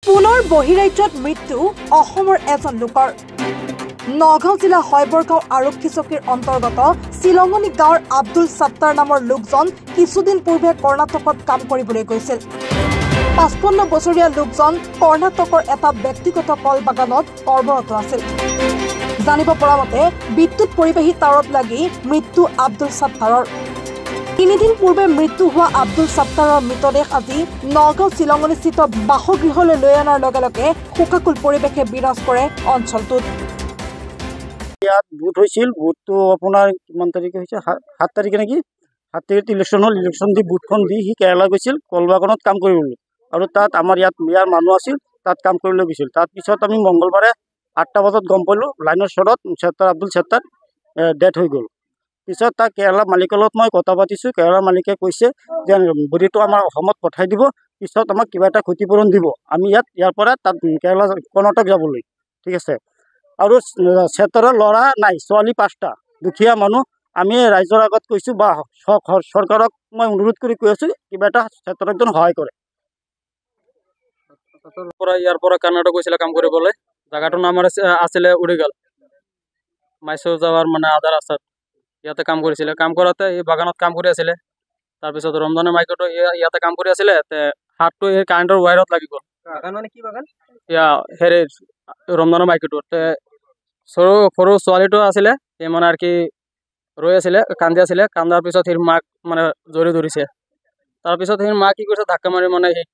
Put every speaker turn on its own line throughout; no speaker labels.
পুনৰ বহিৰাজ্যত মৃত্যু অসমৰ এজন লোকৰ। নগাঁও জিলা হৈবৰগাঁও আৰক্ষী চকীৰ অন্তৰ্গত চিলঙনি গাঁৱৰ আব্দুল সত্তাৰ নামৰ লোকজন কিছুদিন পূৰ্বে কৰ্ণাটকত কাম কৰিবলৈ গৈছিল। 55 বছৰীয়া লোকজন কৰ্ণাটকৰ এটা ব্যক্তিগত কল বাগানত কৰ্মৰত আছিল। জানিব পৰা মতে বিদ্যুৎ পৰিবাহী তাঁৰত লাগি মৃত্যু আব্দুল সত্তাৰৰ। 3 দিন পূৰ্বে মৃত্যু হোৱা আব্দুল সত্তাৰৰ মৃতদেহ আজি নগাঁও চিলঙনিস্থিত বাসগৃহলৈ লৈ অনাৰ লগে লগে শোকাকুল পৰিৱেশে বিৰাজ কৰে অঞ্চলটোত।
ইয়াত ভোট হৈছিল, ভোটটো আপোনাৰ কিমান তাৰিখে হৈছে, 7 তাৰিখে নেকি, 7 তাৰিখে ইলেকশ্যন হ'ল। ইলেকশ্যন দি ভোটখন দি সি কেৰালা গৈছিল কলবাগানত কাম কৰিবলৈ, আৰু তাত আমাৰ ইয়াৰ মানুহ আছিল, তাত কাম কৰিবলৈ গৈছিল। তাৰপিছত আমি মংগলবাৰে 8টা বজাত গম পালোঁ লাইনৰ শ্বৰ্টত আব্দুল সত্তাৰ ডেথ হৈ গ'ল। পিছত তাক কেৰালা মালিকৰ লগত মই কথা পাতিছোঁ। কেৰালা মালিকে কৈছে যে বডিটো আমাৰ অসমত পঠাই দিব, পিছত আমাক কিবা এটা ক্ষতিপূৰণ দিব, আমি ইয়াৰ পৰা তাত কেৰালা কৰ্ণাটক যাবলৈ। ঠিক আছে। আৰু সত্তাৰৰ ল'ৰা নাই, ছোৱালী 5টা, দুখীয়া মানুহ। আমি ৰাইজৰ আগত কৈছোঁ বা চৰকাৰক মই অনুৰোধ কৰি কৈ আছোঁ কিবা এটা সত্তাৰক যেন সহায় কৰে।
ইয়াৰ পৰা কৰ্ণাটক গৈছিলে কাম কৰিবলৈ। জাগাটোৰ নাম আছিলে উৰিগাল, মাইচুৰ যাৱাৰ মানে আধা ৰাস্তাত। ইয়াতে কাম কৰিছিলে। কাম কৰোঁতে এই বাগানত কাম কৰি আছিলে। তাৰপিছত ৰমজানৰ মাইকটো ইয়াতে কাম কৰি আছিলে, হাতটো এই কাৰেণ্টৰ ৱায়াৰত লাগি গ'ল। হেৰি ৰমজানৰ মাইকটো সৰু ছোৱালীটো আছিলে, সেই মানে আৰু কি ৰৈ আছিলে, কান্দি আছিলে। কান্দাৰ পিছত সেই মাক মানে জৰি ধৰিছে। তাৰপিছত সেই মাক কি কৰিছে, ধাক্কা মাৰি মানে সেই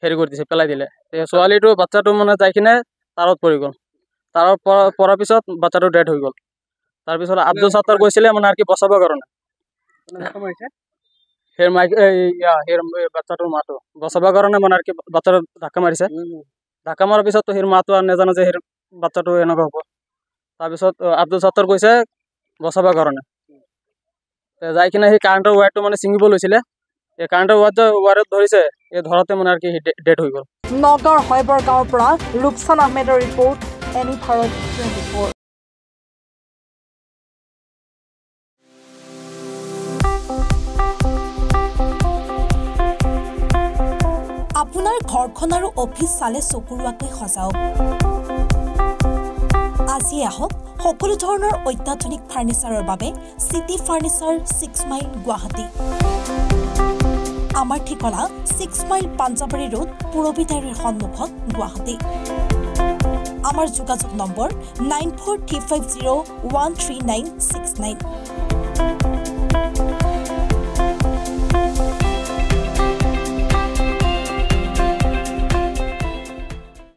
হেৰি কৰি দিছে, পেলাই দিলে। ছোৱালীটো বাচ্চাটো মানে যাই কিনে তাঁৰত পৰি গ'ল। তাঁৰত পৰাৰ পিছত বাচ্চাটো ডেথ হৈ গ'ল। তাৰপিছত আব্দুল সত্তাৰ গৈছিলে মানে আৰু কি বচাবৰ কাৰণে, সেই বাচ্চাটোৰ মাটো বচাবৰ কাৰণে মানে আৰু কি বাচ্চাটো ধাক্কা মাৰিছে। ধাক্কা মাৰাৰ পিছততো সেই মাটো আৰু নাজানে যে সেই বাচ্চাটো এনেকুৱা হ'ব। তাৰপিছত আব্দুল সত্তাৰ গৈছে বচাবৰ কাৰণে, যাই কিনে সেই কাৰেণ্টৰ ৱায়াৰটো মানে ছিঙিব লৈছিলে। এই কাৰেণ্টৰ ৱায়াৰত ধৰিছে, এই ধৰাতে মানে আৰু কি ডেথ হৈ গ'ল।
নগাঁৱৰ হৈবৰগাঁৱৰ পৰা ৰূপচান আহমেদৰ ৰিপৰ্ট, এনি ভাৰত 24। আপোনাৰ ঘৰখন আৰু অফিচ চালে চকুৰোৱাকৈ সজাওক। আজি আহক সকলো ধৰণৰ অত্যাধুনিক ফাৰ্নিচাৰৰ বাবে চিটি ফাৰ্নিচাৰ 6 মাইল গুৱাহাটী। আমাৰ ঠিকনা 6 মাইল পাঞ্জাবাৰী ৰোড, পুৰবিতাৰীৰ সন্মুখত, গুৱাহাটী। আমাৰ যোগাযোগ নম্বৰ 9435013969।